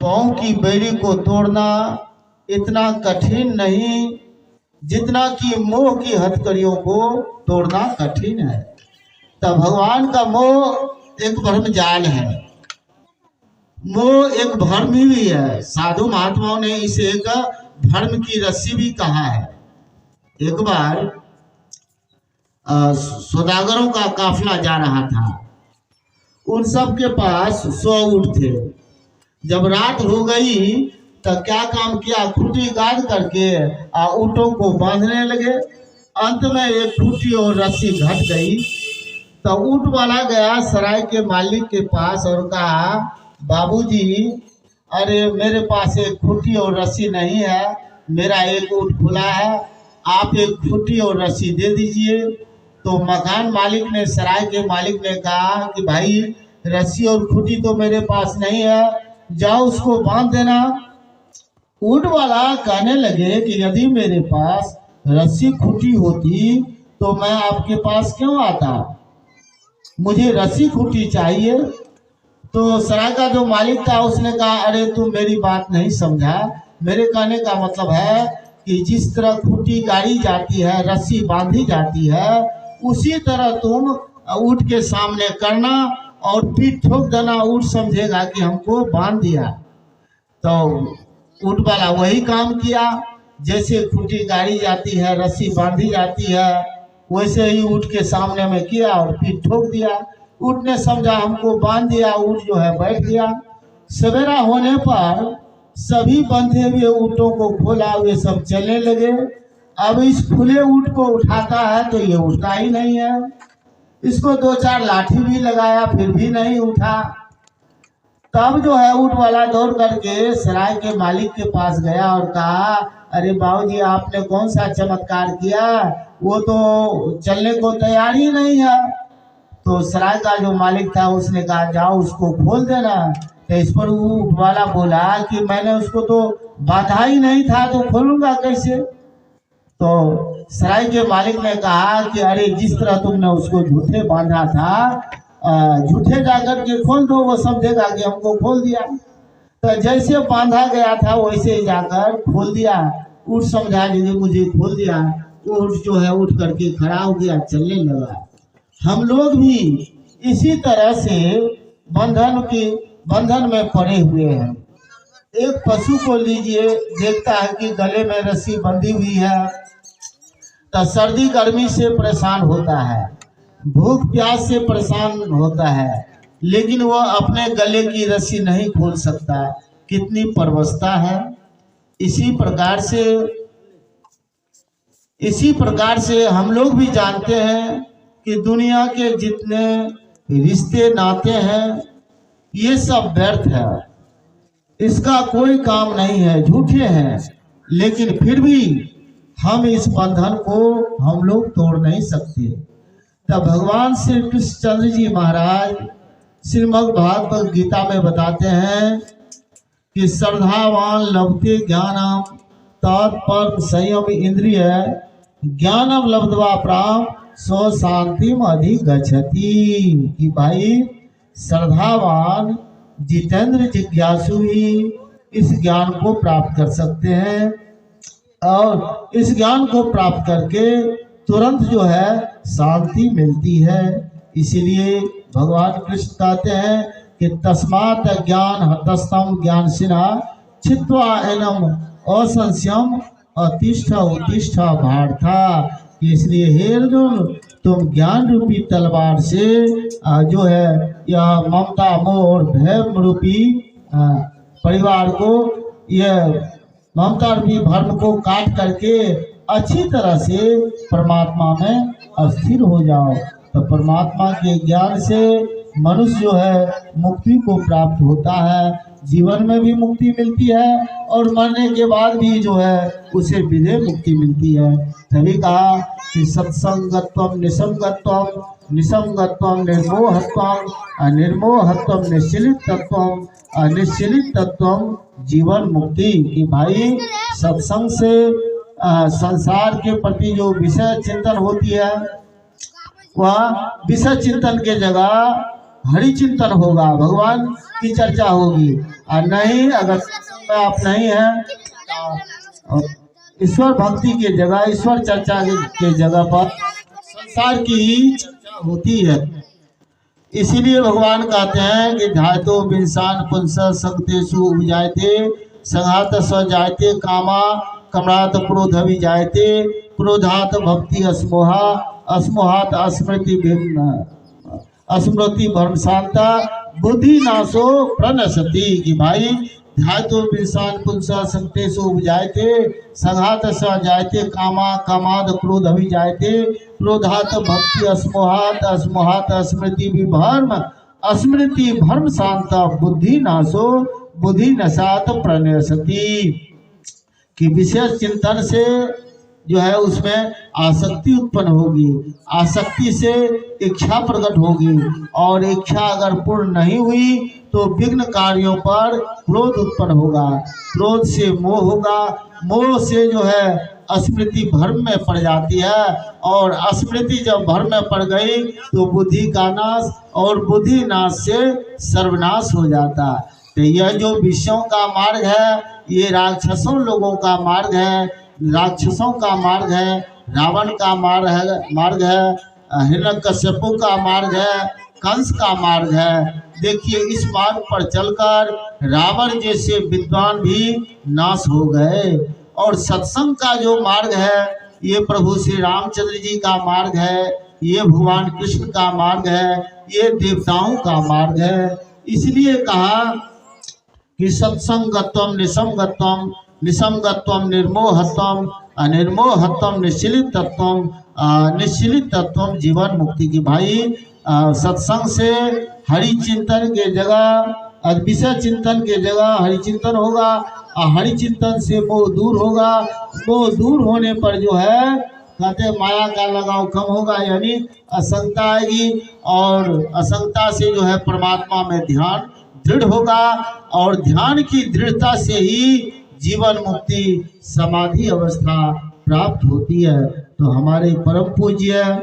पाँव की बेड़ी को तोड़ना इतना कठिन नहीं जितना कि मोह की हथकड़ियों को तोड़ना कठिन है। तब भगवान का मोह एक भ्रम जाल है, मोह एक भ्रम भी है। साधु महात्माओं ने इसे एक धर्म की रस्सी भी कहा है। एक बार सौदागरों का काफिला जा रहा था, उन सब के पास 100 ऊँट थे। जब रात हो गई तो क्या काम किया, खूंटी गाड़ करके ऊँटों को बांधने लगे। अंत में एक खूंटी और रस्सी घट गई तो ऊँट वाला गया सराय के मालिक के पास और कहा, बाबूजी, अरे मेरे पास एक खूंटी और रस्सी नहीं है, मेरा एक ऊँट खुला है, आप एक खूंटी और रस्सी दे दीजिए। तो मकान मालिक ने, सराय के मालिक ने कहा कि भाई रस्सी और खूंटी तो मेरे पास नहीं है, जाओ उसको बांध देना। ऊँट वाला कहने लगे कि यदि मेरे पास रस्सी खूंटी होती तो मैं आपके पास क्यों आता, मुझे रस्सी खूंटी चाहिए। तो सराय का जो मालिक था उसने कहा, अरे तुम मेरी बात नहीं समझा, मेरे कहने का मतलब है कि जिस तरह खूंटी गाड़ी जाती है, रस्सी बांधी जाती है, उसी तरह तुम ऊँट के सामने करना और पीठ ठोक देना, ऊँट समझेगा कि हमको बांध दिया। तो ऊँट वाला वही काम किया, जैसे खूंटी गाड़ी जाती है, रस्सी बांधी जाती है, वैसे ही ऊँट के सामने में किया और पीठ ठोक दिया। ऊँट ने समझा हमको बांध दिया, ऊँट जो है बैठ गया। सवेरा होने पर सभी बंधे हुए ऊँटों को खोला, वे सब चलने लगे। अब इस खुले ऊँट को उठाता है तो ये उठता ही नहीं है। इसको 2-4 लाठी भी लगाया फिर भी नहीं उठा। तब जो है ऊँट वाला दौड़ करके सराय के मालिक के पास गया और कहा, अरे बाबूजी, आपने कौन सा चमत्कार किया, वो तो चलने को तैयार ही नहीं है। तो सराय का जो मालिक था उसने कहा, जाओ उसको खोल देना। तो इस पर ऊँट वाला बोला कि मैंने उसको तो बांधा ही नहीं था, तो खोलूंगा कैसे। तो सराय के मालिक ने कहा कि अरे जिस तरह तुमने उसको झूठे बांधा था, झूठे जाकर के खोल दो, वो समझेगा कि हमको खोल दिया। तो जैसे बांधा गया था वैसे ही जाकर खोल दिया। ऊँट समझा कि मुझे खोल दिया। ऊँट जो है उठ करके खड़ा हो गया, चलने लगा। हम लोग भी इसी तरह से बंधन में पड़े हुए हैं। एक पशु को लीजिए, देखता है कि गले में रस्सी बंधी हुई है तो सर्दी गर्मी से परेशान होता है, भूख प्यास से परेशान होता है, लेकिन वह अपने गले की रस्सी नहीं खोल सकता। कितनी परवशता है। इसी प्रकार से हम लोग भी जानते हैं कि दुनिया के जितने रिश्ते नाते हैं ये सब व्यर्थ है, इसका कोई काम नहीं है, झूठे हैं। लेकिन फिर भी हम इस बंधन को हम लोग तोड़ नहीं सकते। तब भगवान श्री कृष्णचंद्र जी महाराज श्रीमद् भागवत गीता में बताते हैं कि श्रद्धावान लभते ज्ञानम तत्पर संयम इंद्रिय ज्ञानम लब्ध्वा प्राम स्व शांतिम अधिगच्छति। कि भाई श्रद्धावान जितेंद्र जिज्ञासु ही इस ज्ञान को प्राप्त कर सकते हैं और इस ज्ञान को प्राप्त करके तुरंत जो है शांति मिलती है। इसीलिए भगवान कृष्ण कहते हैं कि तस्मात् ज्ञान हतस्तम ज्ञान सिन्हा छित्वा एनम असंशयम अतिष्ठ उत्तिष्ठ भारथा। इसलिए हे अर्जुन, तुम ज्ञान रूपी तलवार से जो है यह ममता मोह और भय रूपी परिवार को, यह ममता रूपी भ्रम को काट करके अच्छी तरह से परमात्मा में स्थिर हो जाओ। तो परमात्मा के ज्ञान से मनुष्य जो है मुक्ति को प्राप्त होता है, जीवन में भी मुक्ति मिलती है और मरने के बाद भी जो है उसे विदेह मुक्ति मिलती है। तभी कहा कि सत्संगत्वम निसंगत्वम, निसंगत्वम निर्मोहत्वम, निर्मोहत्वम निश्चलितत्वम, निश्चलितत्वम जीवन मुक्ति। कि भाई सत्संग से संसार के प्रति जो विषय चिंतन होती है, वह विषय चिंतन के जगह हरि चिंतन होगा, भगवान की चर्चा होगी। और नहीं, अगर सत्संग में आप नहीं हैं तो ईश्वर भक्ति के जगह, ईश्वर चर्चा के जगह पर संसार की ही चर्चा होती है। इसीलिए भगवान कहते हैं कि ध्यातो विंसान पुंस संगतेषु उपजायते संघात स जायते कामा कमरात क्रोध विजायते क्रोधात भक्ति अस्मोहा अस्मोहात स्मृति भ्रम शांता बुद्धि नाशो प्रणशति। कि भाई ध्यातो विंसान पुंस संगतेषु उपजायते संघात स जायते कामा कामाद क्रोध विजायते क्रोधात भक्ति अस्मोहात अस्मोहात स्मृति भ्रम शांता बुद्धि नाशो बुद्धि नशात प्रणयसति। कि विशेष चिंतन से जो है उसमें आसक्ति उत्पन्न होगी, आसक्ति से इच्छा प्रकट होगी, और इच्छा अगर पूर्ण नहीं हुई तो विघ्न कार्यों पर क्रोध उत्पन्न होगा, क्रोध से मोह होगा, मोह से जो है स्मृति भ्रम में पड़ जाती है, और स्मृति जब भ्रम में पड़ गई तो बुद्धि का नाश, और बुद्धि नाश से सर्वनाश हो जाता। तो यह जो विषयों का मार्ग है ये राक्षसों लोगों का मार्ग है, राक्षसों का मार्ग है, रावण का मार्ग है, हिरण्यकश्यपु का मार्ग है, कंस का मार्ग है। देखिए इस मार्ग पर चलकर रावण जैसे विद्वान भी नाश हो गए। और सत्संग का जो मार्ग है ये प्रभु श्री रामचंद्र जी का मार्ग है, ये भगवान कृष्ण का मार्ग है, ये देवताओं का मार्ग है। इसलिए कहा कि सत्संगत्वम निसंगत्वम निसंगत्वम निर्मोहत्वम अनिर्मोहत्वम निश्चलित तत्वम जीवन मुक्ति। की भाई सत्संग से हरि चिंतन के जगह, विषय चिंतन के जगह हरि चिंतन होगा, और हरि चिंतन से मोह दूर होगा। मोह दूर होने पर जो है कहते माया का लगाव कम होगा, यानी असंगता आएगी, और असंगता से जो है परमात्मा में ध्यान दृढ़ होगा, और ध्यान की दृढ़ता से ही जीवन मुक्ति समाधि अवस्था प्राप्त होती है। तो हमारे परम पूज्य